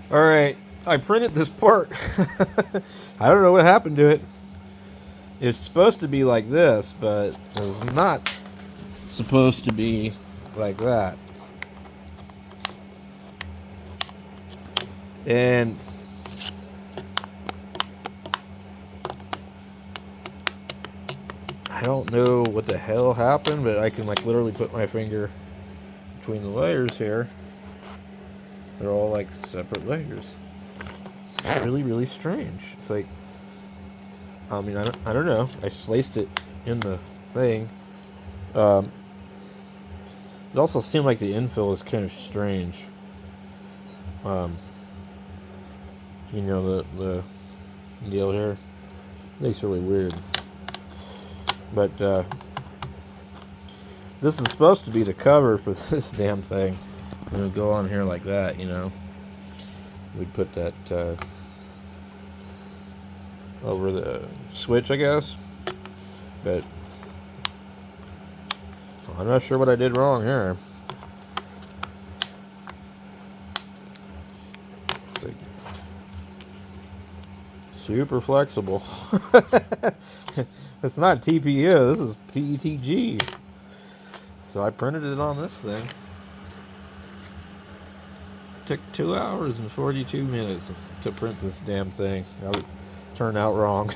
Alright, I printed this part. I don't know what happened to it. It's supposed to be like this, but it's not supposed to be like that. And I don't know what the hell happened, but I can like literally put my finger between the layers here. They're all like separate layers. It's really, really strange. It's like, I mean, I don't know. I sliced it in the thing. It also seemed like the infill is kind of strange. You know, the deal here makes really weird. But this is supposed to be the cover for this damn thing. It would go on here like that, you know. We'd put that over the switch, I guess. But I'm not sure what I did wrong here. It's like super flexible. It's not TPU, this is PETG. So I printed it on this thing. Took 2 hours and 42 minutes to print this damn thing. That would turn out wrong.